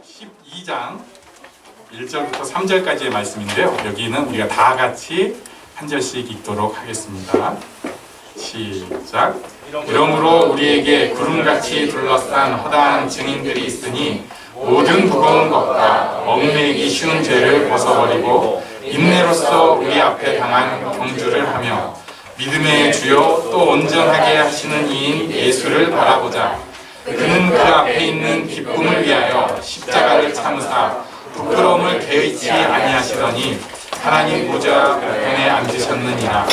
12장 1절부터 3절까지의 말씀인데요. 여기는 우리가 다 같이 한 절씩 읽도록 하겠습니다. 시작. 이러므로 우리에게 구름같이 둘러싼 허다한 증인들이 있으니 모든 무거운 것과 얽매이기 쉬운 죄를 벗어버리고 인내로써 우리 앞에 당한 경주를 하며 믿음의 주요 또 온전하게 하시는 이인 예수를 바라보자. 그는 그 앞에 있는 기쁨을 위하여 십자가를 참으사 부끄러움을 개의치 아니하시더니 하나님 보좌 우편에 앉으셨느니라.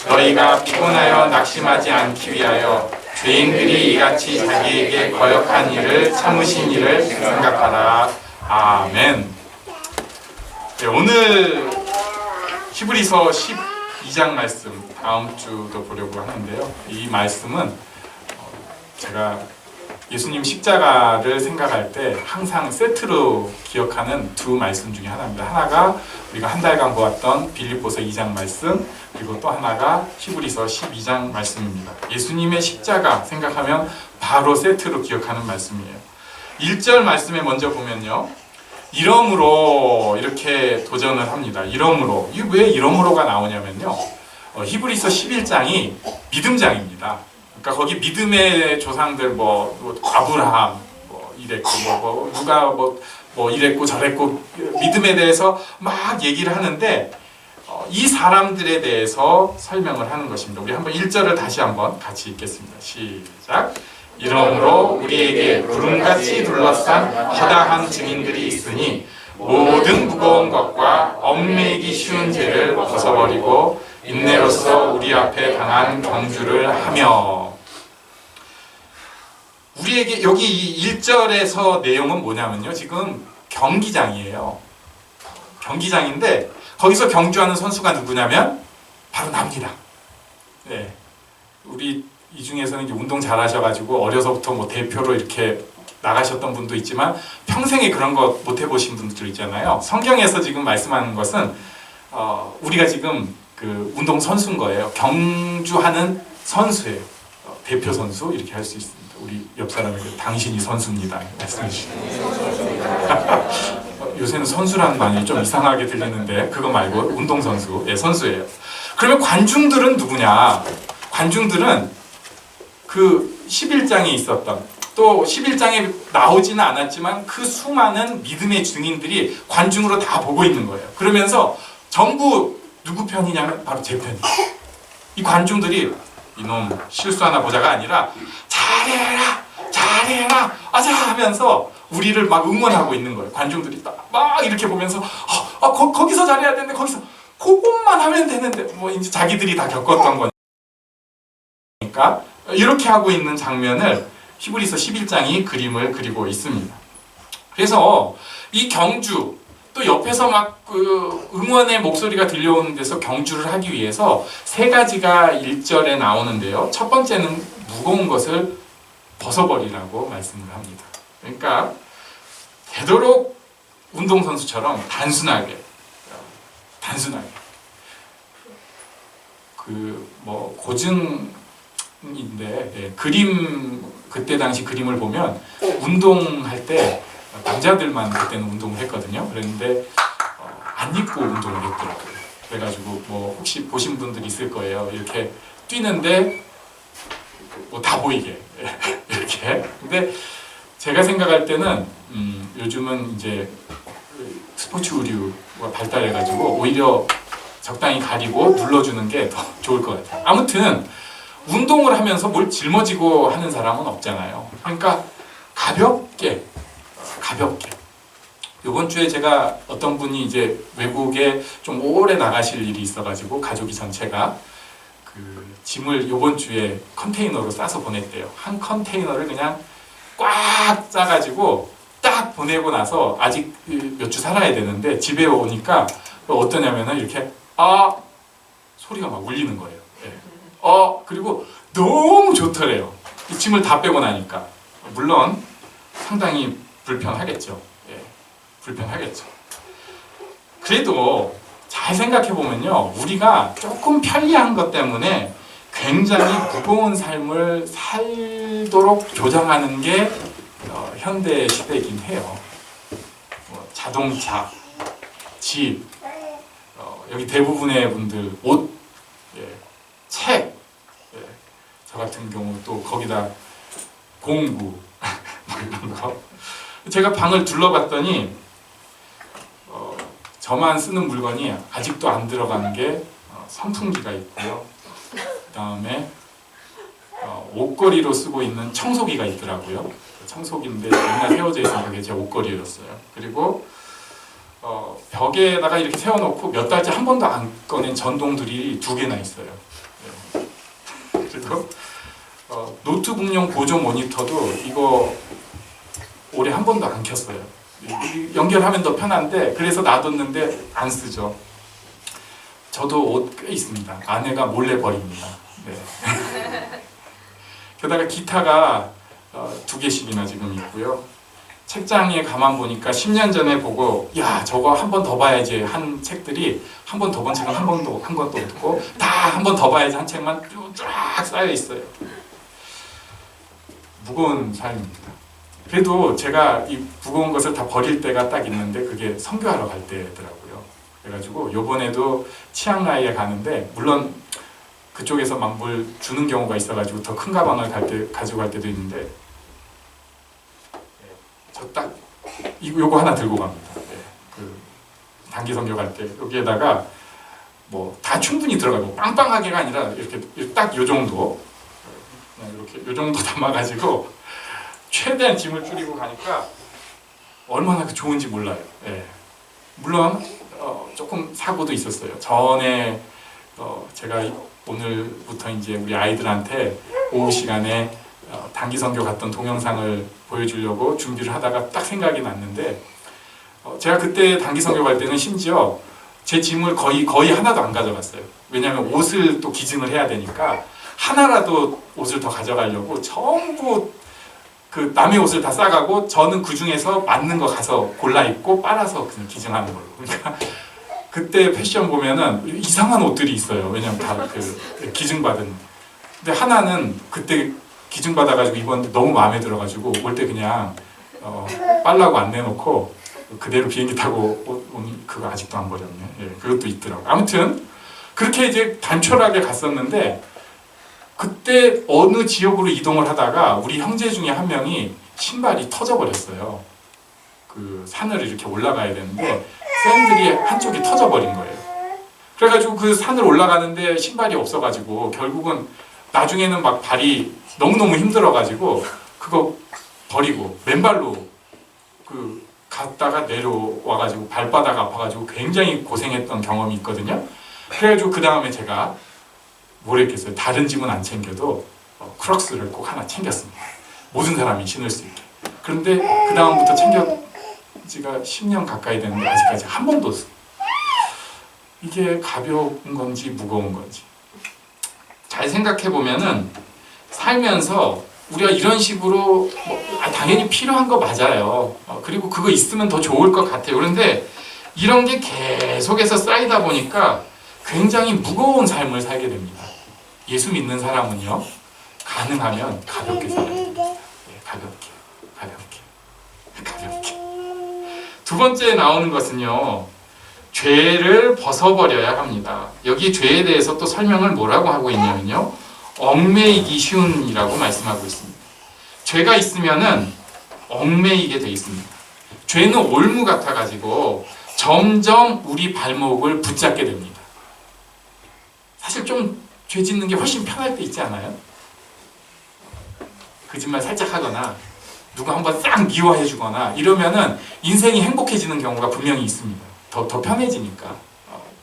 너희가 피곤하여 낙심하지 않기 위하여 죄인들이 이같이 자기에게 거역한 일을 참으신 일을 생각하라. 아멘. 네, 오늘 히브리서 12장 말씀 다음 주도 보려고 하는데요. 이 말씀은 제가 예수님 십자가를 생각할 때 항상 세트로 기억하는 두 말씀 중에 하나입니다. 하나가 우리가 한 달간 보았던 빌립보서 2장 말씀, 그리고 또 하나가 히브리서 12장 말씀입니다. 예수님의 십자가 생각하면 바로 세트로 기억하는 말씀이에요. 1절 말씀에 먼저 보면요, 이러므로 이렇게 도전을 합니다. 이러므로. 이게 왜 이러므로가 나오냐면요, 히브리서 11장이 믿음장입니다. 그러니까 거기 믿음의 조상들 뭐 아브라함 이랬고 누가 이랬고 저랬고 믿음에 대해서 막 얘기를 하는데 이 사람들에 대해서 설명을 하는 것입니다. 우리 한번 1절을 다시 한번 같이 읽겠습니다. 시작. 이러므로 우리에게 구름같이 둘러싼 허다한 증인들이 있으니 모든 무거운 것과 얽매이기 쉬운 죄를 벗어버리고 인내로써 우리 앞에 당한 경주를 하며. 우리에게 여기 이 1절에서 내용은 뭐냐면요, 지금 경기장이에요. 경기장인데 거기서 경주하는 선수가 누구냐면 바로 납니다. 네, 우리 이 중에서는 이제 운동 잘하셔가지고 어려서부터 뭐 대표로 이렇게 나가셨던 분도 있지만 평생에 그런 거 못 해보신 분들 있잖아요. 성경에서 지금 말씀하는 것은 우리가 지금 그 운동 선수인 거예요. 경주하는 선수예요. 대표 선수 이렇게 할 수 있습니다. 우리 옆 사람에게 당신이 선수입니다 말씀해 주시면 요새는 선수라는 말이 좀 이상하게 들리는데 그거 말고 운동 선수, 예, 선수예요. 그러면 관중들은 누구냐? 관중들은 그 11장에 있었던, 또 11장에 나오지는 않았지만 그 수많은 믿음의 증인들이 관중으로 다 보고 있는 거예요. 그러면서 전부 누구 편이냐면 바로 제 편이에요. 이 관중들이 이놈 실수하나 보자가 아니라 잘해라 아자 하면서 우리를 막 응원하고 있는 거예요. 관중들이 막 이렇게 보면서 거기서 잘해야 되는데 거기서 그것만 하면 되는데 뭐 이제 자기들이 다 겪었던 거니까 이렇게 하고 있는 장면을 히브리서 11장이 그림을 그리고 있습니다. 그래서 이 경주, 또 옆에서 막 그 응원의 목소리가 들려오는 데서 경주를 하기 위해서 세 가지가 1절에 나오는데요. 첫 번째는 무거운 것을 벗어버리라고 말씀을 합니다. 그러니까 되도록 운동선수처럼 단순하게 그 뭐 고증인데, 예, 그림, 그때 당시 그림을 보면 운동할 때 남자들만 그때는 운동을 했거든요. 그랬는데 안 입고 운동을 했더라고요. 그래가지고 뭐 혹시 보신 분들 있을 거예요. 이렇게 뛰는데 뭐 다 보이게 이렇게. 근데 제가 생각할 때는 요즘은 이제 스포츠 의류가 발달해가지고 오히려 적당히 가리고 눌러주는 게 더 좋을 것 같아요. 아무튼 운동을 하면서 뭘 짊어지고 하는 사람은 없잖아요. 그러니까 가볍게. 이번 주에 제가 어떤 분이 이제 외국에 좀 오래 나가실 일이 있어가지고 가족이 전체가 그 짐을 이번 주에 컨테이너로 싸서 보냈대요. 한 컨테이너를 그냥 꽉 싸가지고 딱 보내고 나서 아직 몇 주 살아야 되는데 집에 오니까 어떠냐면은 이렇게 소리가 막 울리는 거예요. 네. 그리고 너무 좋더래요. 이 짐을 다 빼고 나니까. 물론 상당히 불편하겠죠. 예, 불편하겠죠. 그래도 잘 생각해보면요, 우리가 조금 편리한 것 때문에 굉장히 무거운 삶을 살도록 조장하는 게 현대 시대이긴 해요. 자동차, 집, 여기 대부분의 분들 옷, 예, 책, 예, 저 같은 경우 또 거기다 공구 뭐 이런 거. 제가 방을 둘러봤더니 저만 쓰는 물건이 아직도 안 들어가는 게 선풍기가 있고요. 그 다음에 옷걸이로 쓰고 있는 청소기가 있더라고요. 청소기인데 맨날 세워져 있으니까 그게 제 옷걸이였어요. 그리고 벽에다가 이렇게 세워놓고 몇 달째 한 번도 안 꺼낸 전동 드릴이 2개나 있어요. 네. 그리고 노트북용 보조 모니터도 이거 올해 한 번도 안 켰어요. 연결하면 더 편한데 그래서 놔뒀는데 안 쓰죠. 저도 옷 꽤 있습니다. 아내가 몰래 버립니다. 네. 게다가 기타가 2개씩이나 지금 있고요. 책장에 가만 보니까 10년 전에 보고 야 저거 한 번 더 봐야지 한 책들이 한 번 더 본 책은 한 것도 없고 다 한 번 더 봐야지 한 책만 쫙 쌓여 있어요. 무거운 삶입니다. 그래도 제가 이 무거운 것을 다 버릴 때가 딱 있는데 그게 선교하러 갈 때더라고요. 그래가지고 요번에도 치앙라이에 가는데 물론 그쪽에서 막 뭘 주는 경우가 있어가지고 더 큰 가방을 가지고 갈 때도 있는데 저 딱 요거 하나 들고 갑니다. 네, 그 단기 선교 갈 때 여기에다가 뭐 다 충분히 들어가고 빵빵하게가 아니라 이렇게 딱 요 정도 그냥 이렇게 요 정도 담아가지고 최대한 짐을 줄이고 가니까 얼마나 좋은지 몰라요. 네. 물론 조금 사고도 있었어요. 전에 제가 오늘부터 이제 우리 아이들한테 오후 시간에 단기 선교 갔던 동영상을 보여주려고 준비를 하다가 딱 생각이 났는데 제가 그때 단기 선교 갈 때는 심지어 제 짐을 거의 하나도 안 가져갔어요. 왜냐하면 옷을 또 기증을 해야 되니까 하나라도 옷을 더 가져가려고 전부 그 남의 옷을 다 싸가고 저는 그 중에서 맞는 거 가서 골라 입고 빨아서 그냥 기증하는 걸로. 그러니까 그때 패션 보면은 이상한 옷들이 있어요. 왜냐면 다 그 기증받은. 근데 하나는 그때 기증받아가지고 입었는데 너무 마음에 들어가지고 올 때 그냥 빨라고 안 내놓고 그대로 비행기 타고 온 그거 아직도 안 버렸네. 예, 그것도 있더라고. 아무튼 그렇게 이제 단촐하게 갔었는데 그때 어느 지역으로 이동을 하다가 우리 형제 중에 한 명이 신발이 터져버렸어요. 그 산을 이렇게 올라가야 되는데 샌들이 한쪽이 터져버린 거예요. 그래가지고 그 산을 올라가는데 신발이 없어가지고 결국은 나중에는 막 발이 너무너무 힘들어가지고 그거 버리고 맨발로 그 갔다가 내려와가지고 발바닥 아파가지고 굉장히 고생했던 경험이 있거든요. 그래가지고 그 다음에 제가 뭘 했겠어요. 다른 짐은 안 챙겨도 크록스를 꼭 하나 챙겼습니다. 모든 사람이 신을 수 있게. 그런데 그 다음부터 챙겨 지가 10년 가까이 됐는데 아직까지 한 번도 이게 가벼운 건지 무거운 건지 잘 생각해 보면은 살면서 우리가 이런 식으로 당연히 필요한 거 맞아요. 그리고 그거 있으면 더 좋을 것 같아요. 그런데 이런 게 계속해서 쌓이다 보니까 굉장히 무거운 삶을 살게 됩니다. 예수 믿는 사람은요, 가능하면 가볍게 살아야 됩니다. 네, 가볍게. 두 번째 나오는 것은요, 죄를 벗어버려야 합니다. 여기 죄에 대해서 또 설명을 뭐라고 하고 있냐면요, 얽매이기 쉬운이라고 말씀하고 있습니다. 죄가 있으면은 얽매이게 돼 있습니다. 죄는 올무 같아가지고 점점 우리 발목을 붙잡게 됩니다. 사실 좀 죄 짓는 게 훨씬 편할 때 있지 않아요? 거짓말 살짝 하거나 누가 한번 싹 미워해 주거나 이러면은 인생이 행복해지는 경우가 분명히 있습니다. 더 편해지니까.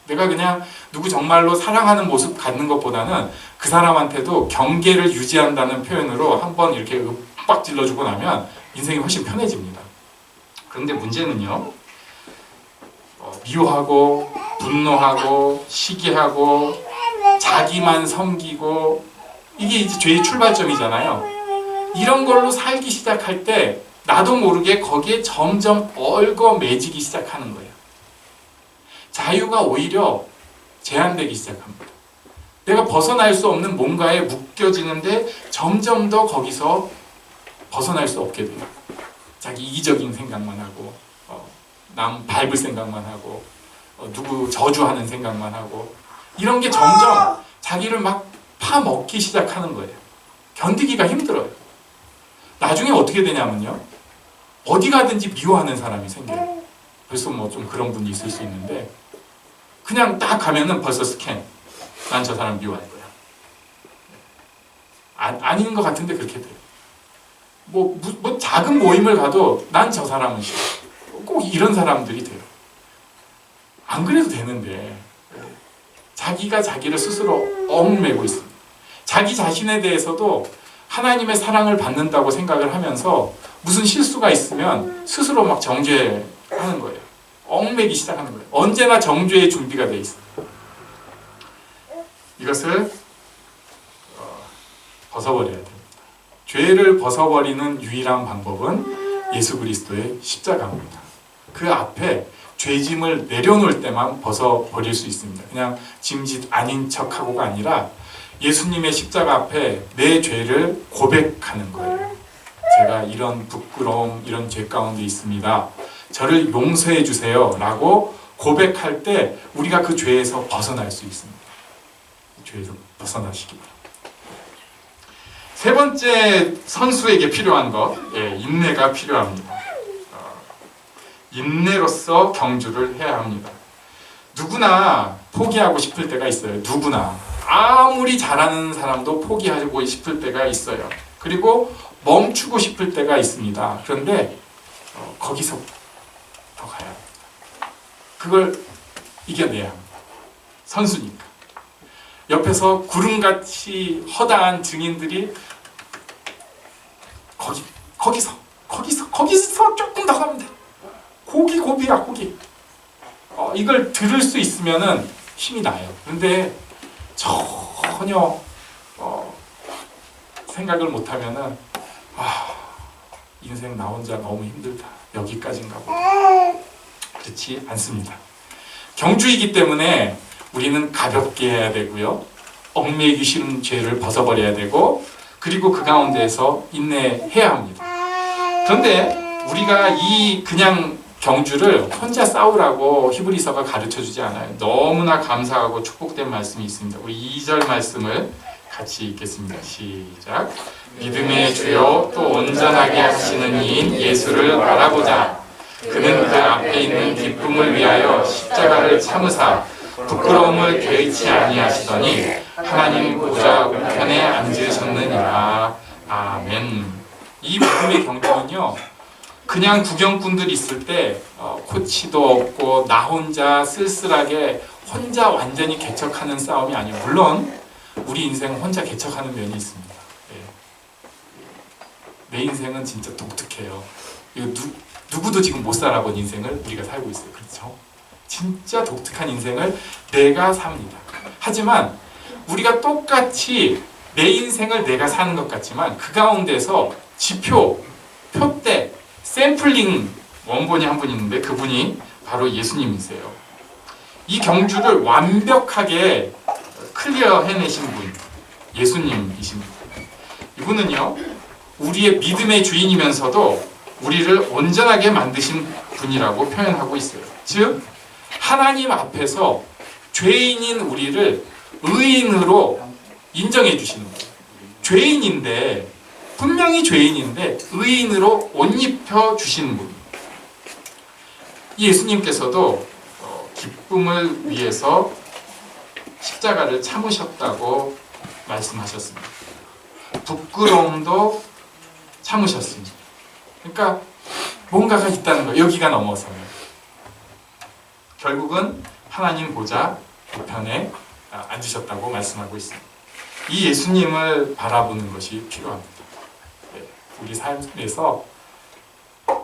내가 그냥 누구 정말로 사랑하는 모습 갖는 것보다는 그 사람한테도 경계를 유지한다는 표현으로 한번 이렇게 윽박 질러주고 나면 인생이 훨씬 편해집니다. 그런데 문제는요, 미워하고 분노하고 시기하고 자기만 섬기고 이게 이제 죄의 출발점이잖아요. 이런 걸로 살기 시작할 때 나도 모르게 거기에 점점 얽어매지기 시작하는 거예요. 자유가 오히려 제한되기 시작합니다. 내가 벗어날 수 없는 뭔가에 묶여지는데 점점 더 거기서 벗어날 수 없게 돼요. 자기 이기적인 생각만 하고 남 밟을 생각만 하고 누구 저주하는 생각만 하고 이런 게 점점 자기를 막 파먹기 시작하는 거예요. 견디기가 힘들어요. 나중에 어떻게 되냐면요. 어디 가든지 미워하는 사람이 생겨요. 그래서 뭐 좀 그런 분이 있을 수 있는데 그냥 딱 가면은 벌써 스캔. 난 저 사람 미워할 거야. 아닌 것 같은데 그렇게 돼요. 뭐 작은 모임을 가도 난 저 사람은 싫어. 꼭 이런 사람들이 돼요. 안 그래도 되는데 자기가 자기를 스스로 얽매고 있습니다. 자기 자신에 대해서도 하나님의 사랑을 받는다고 생각을 하면서 무슨 실수가 있으면 스스로 막 정죄하는 거예요. 얽매기 시작하는 거예요. 언제나 정죄의 준비가 돼 있어요. 이것을 벗어버려야 됩니다. 죄를 벗어버리는 유일한 방법은 예수 그리스도의 십자가입니다. 그 앞에 죄짐을 내려놓을 때만 벗어버릴 수 있습니다. 그냥 짐짓 아닌 척하고가 아니라 예수님의 십자가 앞에 내 죄를 고백하는 거예요. 제가 이런 부끄러움, 이런 죄 가운데 있습니다. 저를 용서해 주세요 라고 고백할 때 우리가 그 죄에서 벗어날 수 있습니다. 죄에서 벗어나시기 바랍니다. 세 번째 선수에게 필요한 것, 인내가 필요합니다. 인내로서 경주를 해야 합니다. 누구나 포기하고 싶을 때가 있어요. 누구나. 아무리 잘하는 사람도 포기하고 싶을 때가 있어요. 그리고 멈추고 싶을 때가 있습니다. 그런데 거기서 더 가야 합니다. 그걸 이겨내야 합니다. 선수니까. 옆에서 구름같이 허다한 증인들이 거기서 조금 더 가면 돼. 고비야 고비. 이걸 들을 수 있으면은 힘이 나요. 그런데 전혀 생각을 못하면은 인생 나 혼자 너무 힘들다. 여기까지인가 보다. 그렇지 않습니다. 경주이기 때문에 우리는 가볍게 해야 되고요. 얽매이기 싫은 죄를 벗어버려야 되고 그리고 그 가운데에서 인내해야 합니다. 그런데 우리가 이 그냥 경주를 혼자 싸우라고 히브리서가 가르쳐주지 않아요. 너무나 감사하고 축복된 말씀이 있습니다. 우리 2절 말씀을 같이 읽겠습니다. 시작. 믿음의 주요 또 온전하게 하시는 이인 예수를 바라보자. 그는 그 앞에 있는 기쁨을 위하여 십자가를 참으사 부끄러움을 개의치 아니하시더니 하나님 보좌 우편에 앉으셨느니라. 아멘. 이 믿음의 경주는요, 그냥 구경꾼들이 있을 때 코치도 없고 나 혼자 쓸쓸하게 혼자 완전히 개척하는 싸움이 아니에요. 물론 우리 인생 혼자 개척하는 면이 있습니다. 내 인생은 진짜 독특해요. 이거 누구도 지금 못 살아본 인생을 우리가 살고 있어요. 그렇죠? 진짜 독특한 인생을 내가 삽니다. 하지만 우리가 똑같이 내 인생을 내가 사는 것 같지만 그 가운데서 지표, 표대, 샘플링 원본이 한 분 있는데 그분이 바로 예수님이세요. 이 경주를 완벽하게 클리어 해내신 분, 예수님이십니다. 이분은요, 우리의 믿음의 주인이면서도 우리를 온전하게 만드신 분이라고 표현하고 있어요. 즉, 하나님 앞에서 죄인인 우리를 의인으로 인정해 주시는 거예요. 죄인인데, 분명히 죄인인데 의인으로 옷 입혀 주시는 분. 예수님께서도 기쁨을 위해서 십자가를 참으셨다고 말씀하셨습니다. 부끄러움도 참으셨습니다. 그러니까 뭔가가 있다는 거예요. 여기가 넘어서는. 결국은 하나님 보좌 우편에 앉으셨다고 말씀하고 있습니다. 이 예수님을 바라보는 것이 필요합니다. 우리 삶에서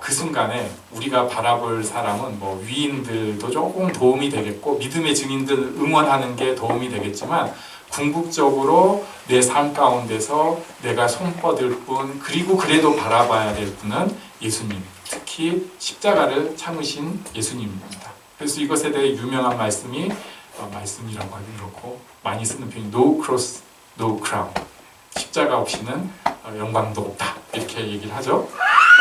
그 순간에 우리가 바라볼 사람은 뭐 위인들도 조금 도움이 되겠고 믿음의 증인들 응원하는 게 도움이 되겠지만 궁극적으로 내 삶 가운데서 내가 손뻗을 분 그리고 그래도 바라봐야 될 분은 예수님, 특히 십자가를 참으신 예수님입니다. 그래서 이것에 대해 유명한 말씀이 말씀이라고 하기 그렇고 많이 쓰는 표현이 No cross, no crown. 십자가 없이는 영광도 없다. 이렇게 얘기를 하죠.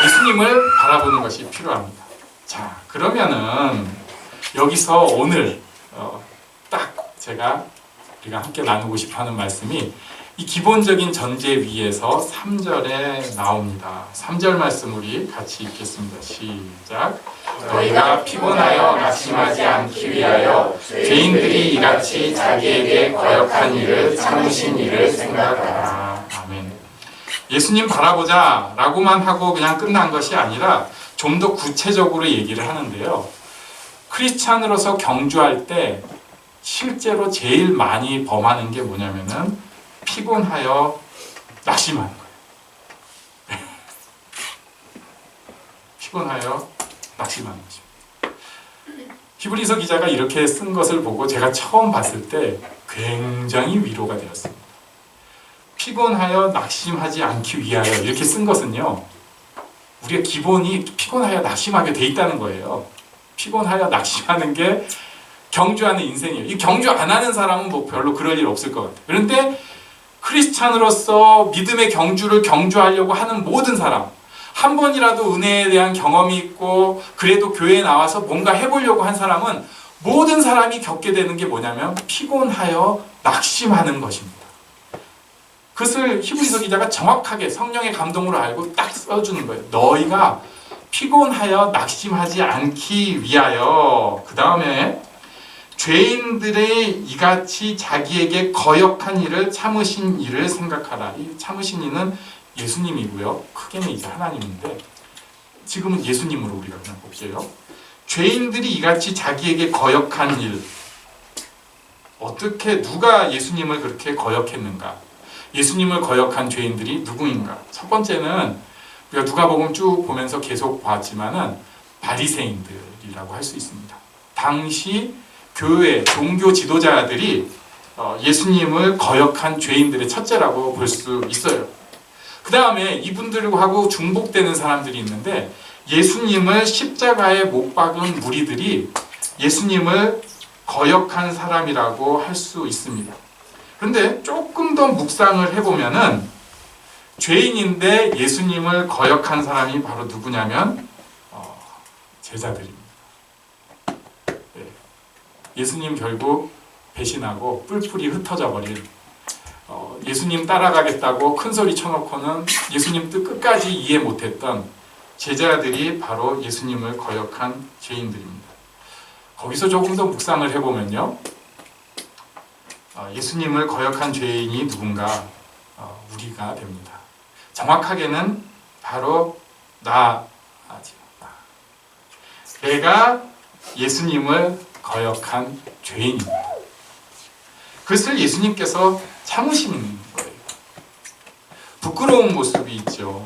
예수님을 바라보는 것이 필요합니다. 자, 그러면은 여기서 오늘 딱 우리가 함께 나누고 싶어하는 말씀이 이 기본적인 전제 위에서 3절에 나옵니다. 3절 말씀 우리 같이 읽겠습니다. 시작. 너희가 피곤하여 낙심하지 않기 위하여 죄인들이 이같이 자기에게 거역한 일을 참으신 일을 생각하라. 아멘. 예수님 바라보자 라고만 하고 그냥 끝난 것이 아니라 좀 더 구체적으로 얘기를 하는데요. 크리스찬으로서 경주할 때 실제로 제일 많이 범하는 게 뭐냐면은 피곤하여 낙심하는 거예요. 피곤하여 낙심하는 것입니다. 히브리서 기자가 이렇게 쓴 것을 보고 제가 처음 봤을 때 굉장히 위로가 되었습니다. 피곤하여 낙심하지 않기 위하여 이렇게 쓴 것은요, 우리의 기본이 피곤하여 낙심하게 돼 있다는 거예요. 피곤하여 낙심하는 게 경주하는 인생이에요. 이 경주 안 하는 사람은 뭐 별로 그럴 일 없을 것 같아요. 그런데 크리스찬으로서 믿음의 경주를 경주하려고 하는 모든 사람, 한 번이라도 은혜에 대한 경험이 있고 그래도 교회에 나와서 뭔가 해보려고 한 사람은 모든 사람이 겪게 되는 게 뭐냐면 피곤하여 낙심하는 것입니다. 그것을 히브리서 기자가 정확하게 성령의 감동으로 알고 딱 써주는 거예요. 너희가 피곤하여 낙심하지 않기 위하여, 그 다음에 죄인들의 이같이 자기에게 거역한 일을 참으신 일을 생각하라. 이 참으신 이는 예수님이고요. 크게는 이제 하나님인데 지금은 예수님으로 우리가 그냥 볼게요. 죄인들이 이같이 자기에게 거역한 일. 어떻게 누가 예수님을 그렇게 거역했는가? 예수님을 거역한 죄인들이 누구인가? 첫 번째는 우리가 누가복음 쭉 보면서 계속 봤지만은 바리새인들이라고 할 수 있습니다. 당시 교회 종교 지도자들이 예수님을 거역한 죄인들의 첫째라고 볼 수 있어요. 그 다음에 이분들하고 중복되는 사람들이 있는데 예수님을 십자가에 못 박은 무리들이 예수님을 거역한 사람이라고 할 수 있습니다. 그런데 조금 더 묵상을 해보면은 죄인인데 예수님을 거역한 사람이 바로 누구냐면 제자들입니다. 네. 예수님 결국 배신하고 뿔뿔이 흩어져 버린 예수님 따라가겠다고 큰소리 쳐놓고는 예수님 뜻 끝까지 이해 못했던 제자들이 바로 예수님을 거역한 죄인들입니다. 거기서 조금 더 묵상을 해보면요, 예수님을 거역한 죄인이 누군가? 우리가 됩니다. 정확하게는 바로 내가 예수님을 거역한 죄인입니다. 그것을 예수님께서 참으시는 거예요. 부끄러운 모습이 있죠.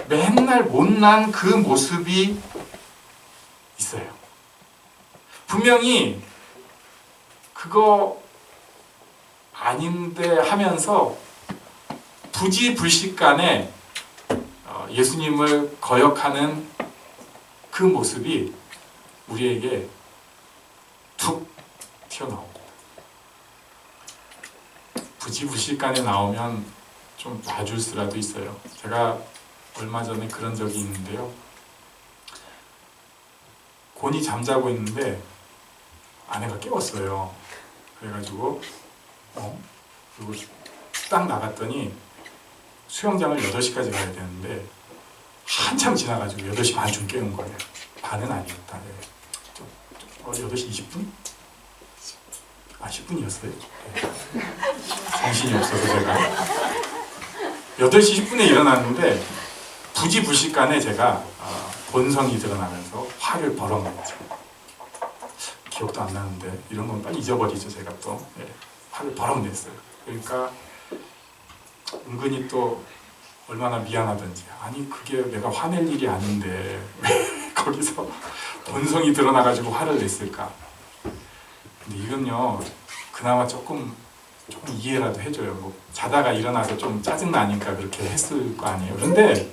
맨날 못난 그 모습이 있어요. 분명히 그거 아닌데 하면서 부지불식간에 예수님을 거역하는 그 모습이 우리에게 툭 튀어나옵니다. 부지불식간에 나오면 좀 봐줄 수라도 있어요. 제가 얼마 전에 그런 적이 있는데요. 곤이 잠자고 있는데 아내가 깨웠어요. 그래가지고 그리고 딱 나갔더니 수영장을 8시까지 가야 되는데 한참 지나가지고 8시 반쯤 깨운 거예요. 반은 아니었다. 네. 8시 20분? 10분이었어요. 네. 정신이 없어서 제가 8시 10분에 일어났는데 부지불식간에 제가 본성이 드러나면서 화를 벌어먹었죠. 기억도 안 나는데 이런 건 빨리 잊어버리죠. 제가 또 화를 벌어냈어요. 그러니까 은근히 또 얼마나 미안하던지, 아니 그게 내가 화낼 일이 아닌데 왜 거기서 본성이 드러나가지고 화를 냈을까. 근데 이건요 그나마 조금 이해라도 해줘요. 뭐 자다가 일어나서 좀 짜증나니까 그렇게 했을 거 아니에요. 그런데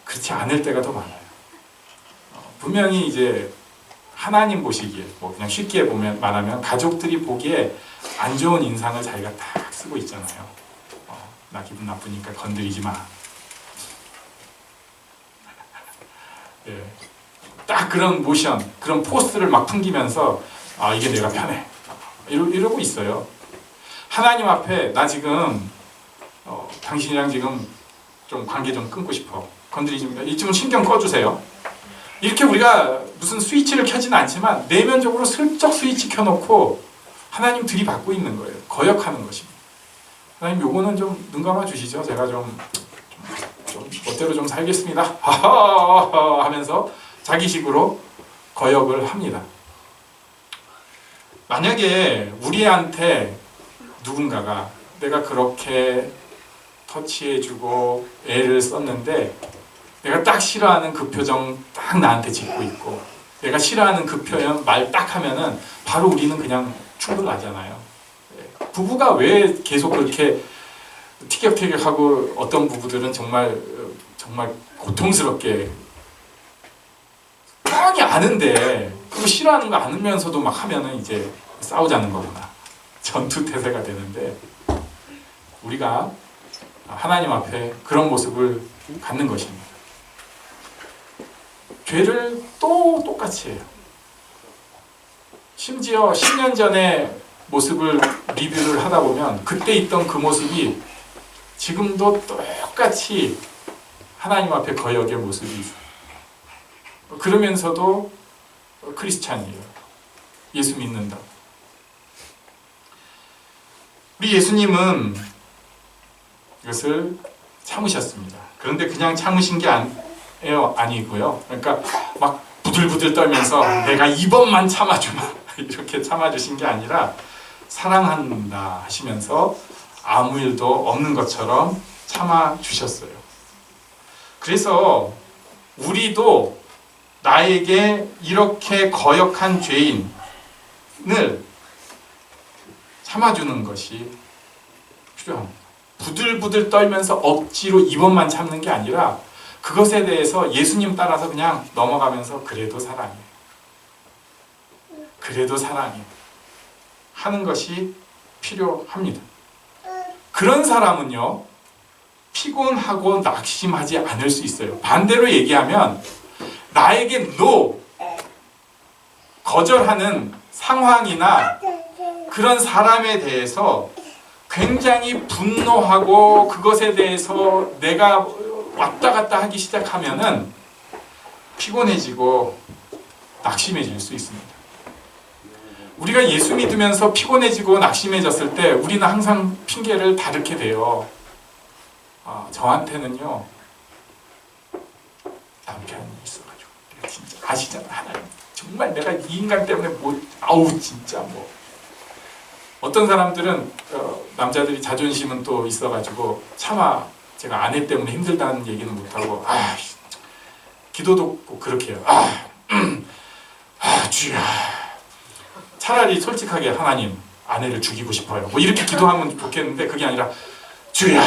그렇지 않을 때가 더 많아요. 분명히 이제 하나님 보시기에, 뭐 그냥 쉽게 말하면 가족들이 보기에 안 좋은 인상을 자기가 딱 쓰고 있잖아요. 나 기분 나쁘니까 건드리지 마. 예. 그런 모션, 그런 포스를 막 풍기면서 이게 내가 편해 이러고 있어요. 하나님 앞에 나 지금 당신이랑 지금 좀 관계 좀 끊고 싶어. 건드리지 마. 이쯤은 신경 꺼주세요. 이렇게 우리가 무슨 스위치를 켜지는 않지만 내면적으로 슬쩍 스위치 켜놓고 하나님 들이받고 있는 거예요. 거역하는 것입니다. 하나님 요거는 좀 눈 감아 주시죠. 제가 좀 멋대로 좀 살겠습니다. 하면서 자기식으로 거역을 합니다. 만약에 우리한테 누군가가 내가 그렇게 터치해주고 애를 썼는데 내가 딱 싫어하는 그 표정 딱 나한테 짓고 있고 내가 싫어하는 그 표현 말 딱 하면은 바로 우리는 그냥 충돌나잖아요. 부부가 왜 계속 그렇게 티격태격하고 어떤 부부들은 정말 고통스럽게 뻔히 아는데 그거 싫어하는 거 아면서도 막 하면은 이제 싸우자는 거구나. 전투태세가 되는데 우리가 하나님 앞에 그런 모습을 갖는 것입니다. 죄를 또 똑같이 해요. 심지어 10년 전의 모습을 리뷰를 하다 보면 그때 있던 그 모습이 지금도 똑같이 하나님 앞에 거역의 모습이 있어요. 그러면서도 크리스찬이에요. 예수 믿는다. 우리 예수님은 이것을 참으셨습니다. 그런데 그냥 참으신 게 아니고요. 그러니까 막 부들부들 떨면서 내가 이번만 참아주마 이렇게 참아주신 게 아니라 사랑한다 하시면서 아무 일도 없는 것처럼 참아주셨어요. 그래서 우리도 나에게 이렇게 거역한 죄인을 참아주는 것이 필요합니다. 부들부들 떨면서 억지로 이번만 참는 게 아니라 그것에 대해서 예수님 따라서 그냥 넘어가면서 그래도 사랑해. 그래도 사랑해. 하는 것이 필요합니다. 그런 사람은요, 피곤하고 낙심하지 않을 수 있어요. 반대로 얘기하면 나에게 no, 거절하는 상황이나 그런 사람에 대해서 굉장히 분노하고 그것에 대해서 내가 왔다 갔다 하기 시작하면은 피곤해지고 낙심해질 수 있습니다. 우리가 예수 믿으면서 피곤해지고 낙심해졌을 때 우리는 항상 핑계를 다르게 대요. 저한테는요 남편이 있어가지고 진짜 아시잖아 하나님 정말 내가 이 인간 때문에 진짜 어떤 사람들은 남자들이 자존심은 또 있어가지고 차마 제가 아내 때문에 힘들다는 얘기는 못하고 기도도 꼭 그렇게 해요. 주야 차라리 솔직하게 하나님 아내를 죽이고 싶어요 이렇게 기도하면 좋겠는데 그게 아니라 주야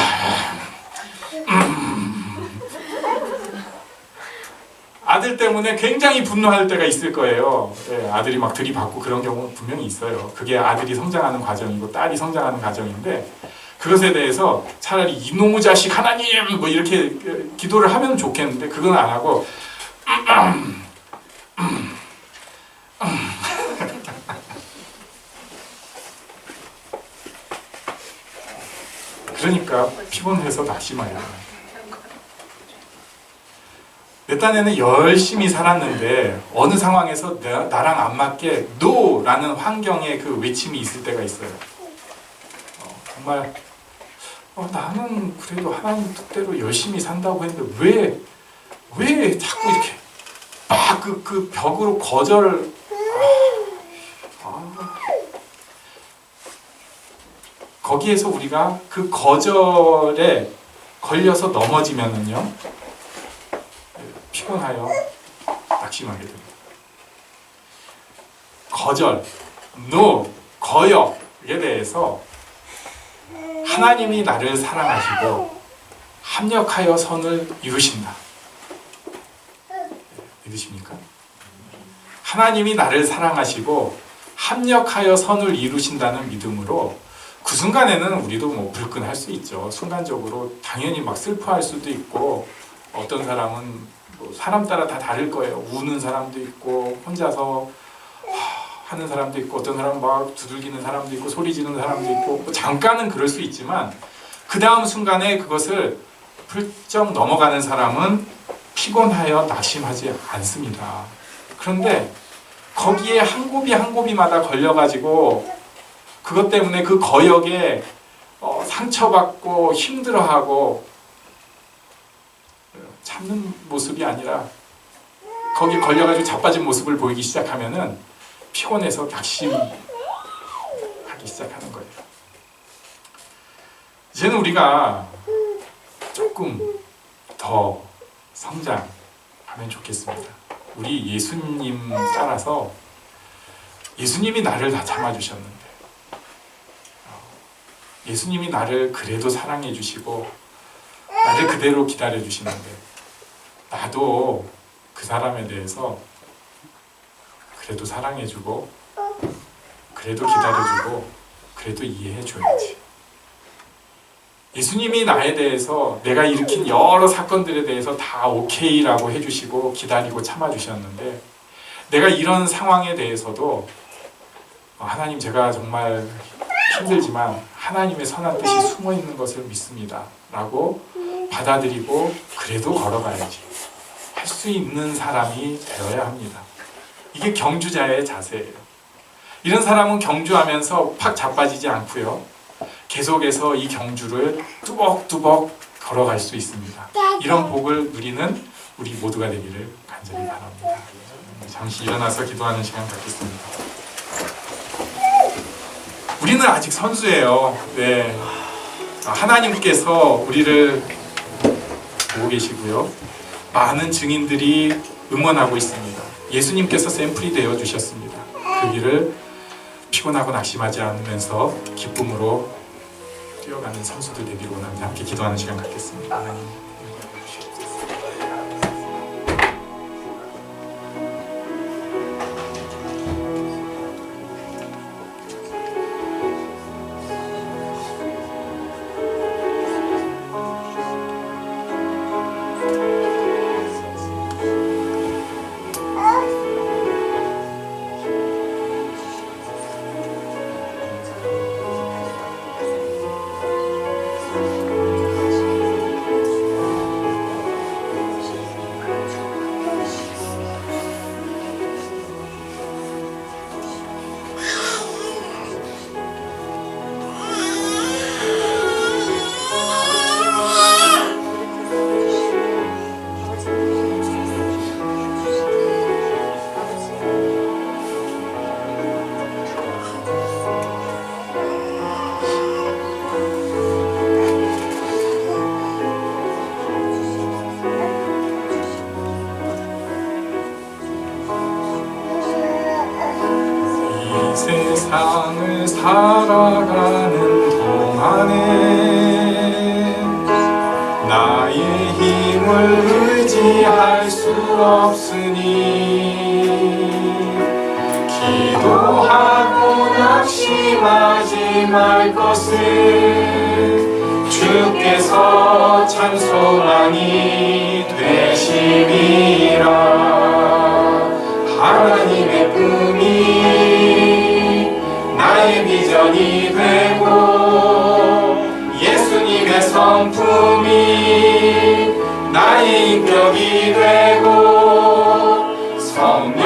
아들 때문에 굉장히 분노할 때가 있을 거예요. 아들이 막 들이받고 그런 경우 분명히 있어요. 그게 아들이 성장하는 과정이고 딸이 성장하는 과정인데 그것에 대해서 차라리 이놈의 자식 하나님 이렇게 기도를 하면 좋겠는데 그건 안 하고 그러니까 피곤해서 낙심해요. 내 딴에는 열심히 살았는데 어느 상황에서 나랑 안 맞게 NO라는 환경의 그 외침이 있을 때가 있어요. 정말 나는 그래도 하나님 뜻대로 열심히 산다고 했는데 왜 자꾸 이렇게 막 그 벽으로 거절을 거기에서 우리가 그 거절에 걸려서 넘어지면은요 피곤하여 낙심하게 됩니다. 거절, NO, 거역에 대해서 하나님이 나를 사랑하시고 합력하여 선을 이루신다. 믿으십니까? 하나님이 나를 사랑하시고 합력하여 선을 이루신다는 믿음으로 그 순간에는 우리도 불끈할 수 있죠. 순간적으로 당연히 막 슬퍼할 수도 있고 어떤 사람은 뭐 사람 따라 다 다를 거예요. 우는 사람도 있고 혼자서 하는 사람도 있고 어떤 사람은 막 두들기는 사람도 있고 소리 지르는 사람도 있고 뭐 잠깐은 그럴 수 있지만 그 다음 순간에 그것을 훌쩍 넘어가는 사람은 피곤하여 낙심하지 않습니다. 그런데 거기에 한 고비 한 고비마다 걸려가지고 그것 때문에 그 거역에 상처받고 힘들어하고 참는 모습이 아니라 거기에 걸려가지고 자빠진 모습을 보이기 시작하면은 피곤해서 낙심하기 시작하는 거예요. 이제는 우리가 조금 더 성장하면 좋겠습니다. 우리 예수님 따라서 예수님이 나를 다 참아주셨는데 예수님이 나를 그래도 사랑해 주시고 나를 그대로 기다려 주시는데 나도 그 사람에 대해서 그래도 사랑해주고 그래도 기다려주고 그래도 이해해줘야지. 예수님이 나에 대해서 내가 일으킨 여러 사건들에 대해서 다 오케이라고 해주시고 기다리고 참아주셨는데 내가 이런 상황에 대해서도 하나님 제가 정말 힘들지만 하나님의 선한 뜻이 숨어있는 것을 믿습니다 라고 받아들이고 그래도 걸어가야지 할 수 있는 사람이 되어야 합니다. 이게 경주자의 자세예요. 이런 사람은 경주하면서 팍 자빠지지 않고요. 계속해서 이 경주를 뚜벅뚜벅 걸어갈 수 있습니다. 이런 복을 누리는 우리 모두가 되기를 간절히 바랍니다. 잠시 일어나서 기도하는 시간 갖겠습니다. 우리는 아직 선수예요. 네. 하나님께서 우리를 보고 계시고요. 많은 증인들이 응원하고 있습니다. 예수님께서 샘플이 되어 주셨습니다. 그 길을 피곤하고 낙심하지 않으면서 기쁨으로 뛰어가는 선수들 되기를 원합니다. 함께 기도하는 시간 갖겠습니다. 하나님. 세상을 살아가는 동안에 나의 힘을 의지할 수 없으니 기도하고 낙심하지 말 것을 주께서 참 소망이 되심이라. 하나님의 꿈이 나의 비전이 되고 예수님의 성품이 나의 인격이 되고 성령